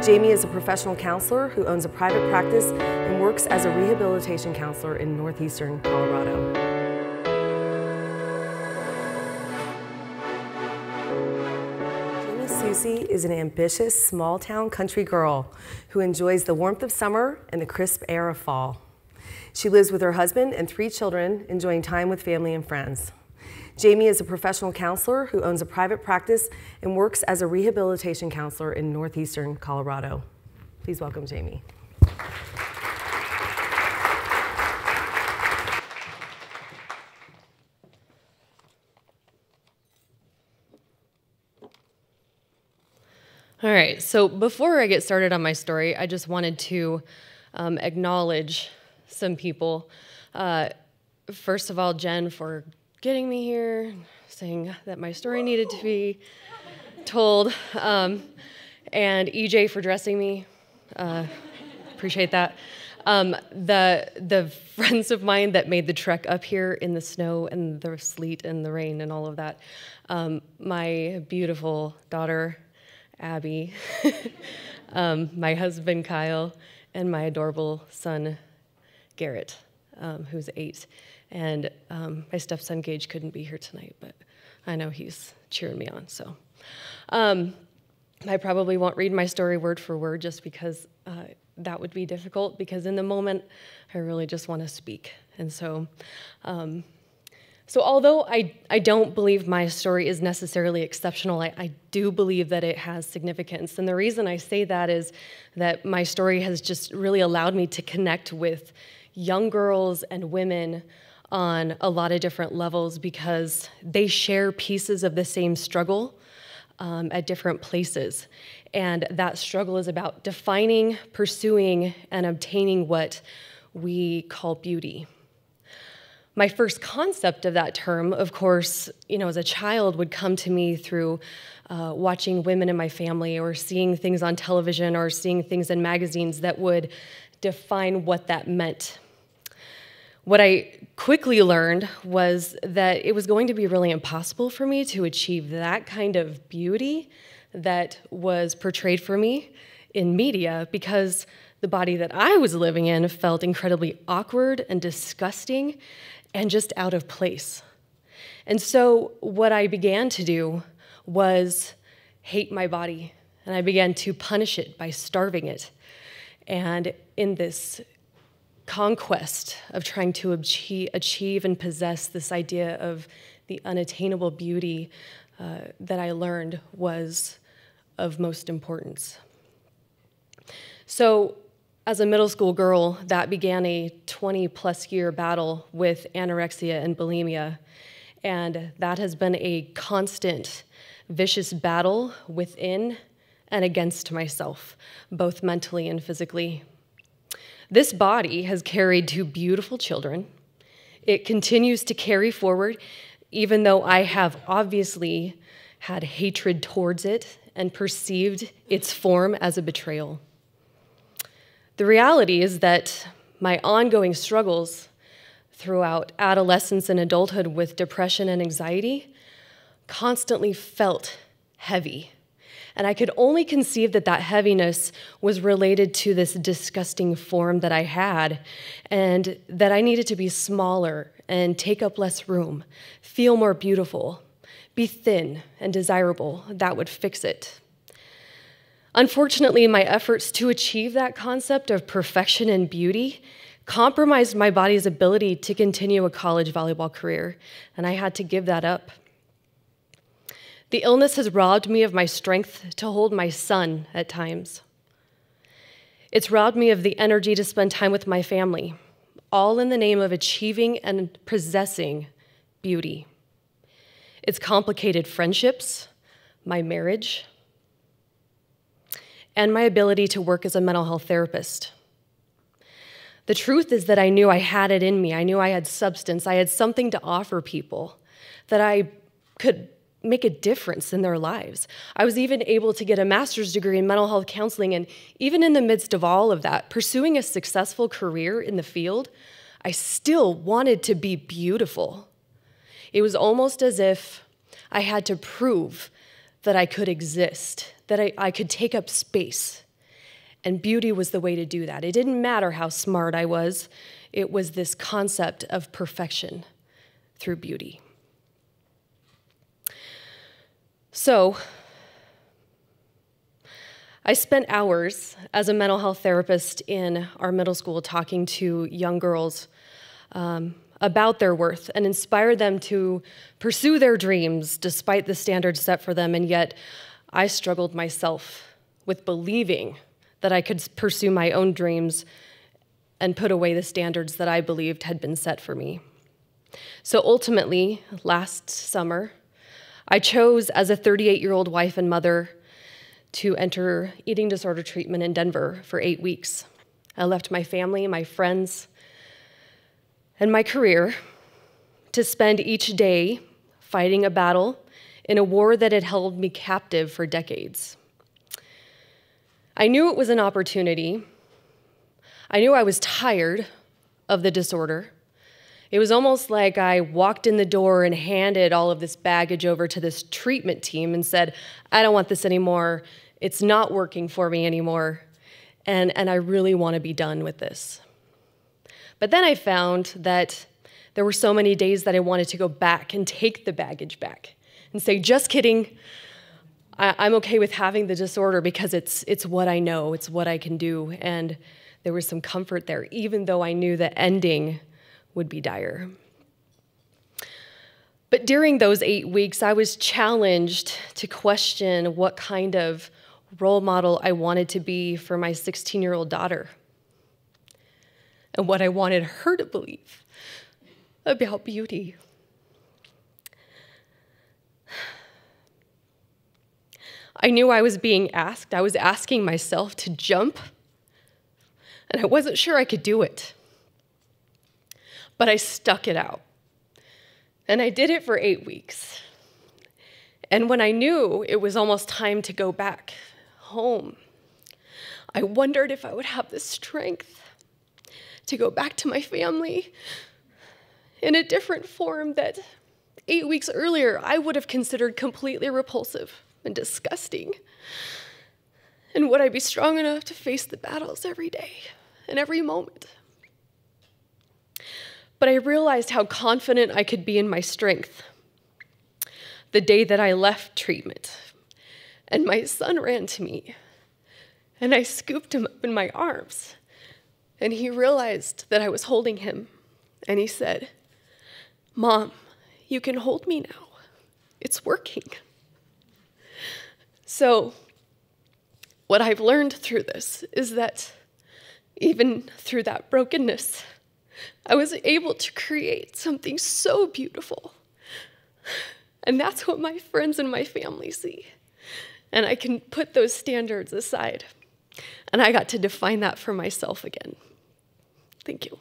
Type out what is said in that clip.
Jamie is a professional counselor who owns a private practice and works as a rehabilitation counselor in Northeastern Colorado. Jamie Soucie is an ambitious, small-town country girl who enjoys the warmth of summer and the crisp air of fall. She lives with her husband and 3 children, enjoying time with family and friends. Jamie is a professional counselor who owns a private practice and works as a rehabilitation counselor in Northeastern Colorado. Please welcome Jamie. All right, so before I get started on my story, I just wanted to acknowledge some people. First of all, Jen for getting me here, saying that my story needed to be told, and EJ for dressing me. Appreciate that. The friends of mine that made the trek up here in the snow and the sleet and the rain and all of that. My beautiful daughter, Abby, my husband, Kyle, and my adorable son, Garrett, who's 8. And my stepson, Gage, couldn't be here tonight, but I know he's cheering me on. So I probably won't read my story word for word just because that would be difficult, because in the moment, I really just want to speak. And so although I don't believe my story is necessarily exceptional, I do believe that it has significance. And the reason I say that is that my story has just really allowed me to connect with young girls and women on a lot of different levels, because they share pieces of the same struggle at different places. And that struggle is about defining, pursuing, and obtaining what we call beauty. My first concept of that term, of course, as a child would come to me through watching women in my family, or seeing things on television, or seeing things in magazines that would define what that meant. What I quickly learned was that it was going to be really impossible for me to achieve that kind of beauty that was portrayed for me in media, because the body that I was living in felt incredibly awkward and disgusting and just out of place. And so what I began to do was hate my body, and I began to punish it by starving it. And in this conquest of trying to achieve and possess this idea of the unattainable beauty that I learned was of most importance. So as a middle school girl, that began a 20-plus year battle with anorexia and bulimia, and that has been a constant, vicious battle within and against myself, both mentally and physically. This body has carried 2 beautiful children. It continues to carry forward, even though I have obviously had hatred towards it and perceived its form as a betrayal. The reality is that my ongoing struggles throughout adolescence and adulthood with depression and anxiety constantly felt heavy. And I could only conceive that that heaviness was related to this disgusting form that I had, and that I needed to be smaller and take up less room, feel more beautiful, be thin and desirable. That would fix it. Unfortunately, my efforts to achieve that concept of perfection and beauty compromised my body's ability to continue a college volleyball career, and I had to give that up. The illness has robbed me of my strength to hold my son at times. It's robbed me of the energy to spend time with my family, all in the name of achieving and possessing beauty. It's complicated friendships, my marriage, and my ability to work as a mental health therapist. The truth is that I knew I had it in me. I knew I had substance. I had something to offer people, that I could make a difference in their lives. I was even able to get a master's degree in mental health counseling, and even in the midst of all of that, pursuing a successful career in the field, I still wanted to be beautiful. It was almost as if I had to prove that I could exist, that I could take up space And beauty was the way to do that. It didn't matter how smart I was. It was this concept of perfection through beauty. So I spent hours as a mental health therapist in our middle school talking to young girls about their worth and inspired them to pursue their dreams despite the standards set for them. And yet I struggled myself with believing that I could pursue my own dreams and put away the standards that I believed had been set for me. So ultimately, last summer, I chose as a 38-year-old wife and mother to enter eating disorder treatment in Denver for 8 weeks. I left my family, my friends, and my career to spend each day fighting a battle in a war that had held me captive for decades. I knew it was an opportunity. I knew I was tired of the disorder. It was almost like I walked in the door and handed all of this baggage over to this treatment team and said, I don't want this anymore. It's not working for me anymore. And I really want to be done with this. But then I found that there were so many days that I wanted to go back and take the baggage back and say, just kidding. I'm okay with having the disorder because it's what I know, it's what I can do. And there was some comfort there, even though I knew the ending would be dire. But during those 8 weeks, I was challenged to question what kind of role model I wanted to be for my 16-year-old daughter and what I wanted her to believe about beauty. I knew I was being asked. I was asking myself to jump, and I wasn't sure I could do it. But I stuck it out. And I did it for 8 weeks. And when I knew it was almost time to go back home, I wondered if I would have the strength to go back to my family in a different form that 8 weeks earlier I would have considered completely repulsive and disgusting. And would I be strong enough to face the battles every day and every moment? But I realized how confident I could be in my strength the day that I left treatment. And my son ran to me, and I scooped him up in my arms. And he realized that I was holding him, and he said, "Mom, you can hold me now. It's working." So what I've learned through this is that even through that brokenness, I was able to create something so beautiful. And that's what my friends and my family see. And I can put those standards aside. And I got to define that for myself again. Thank you.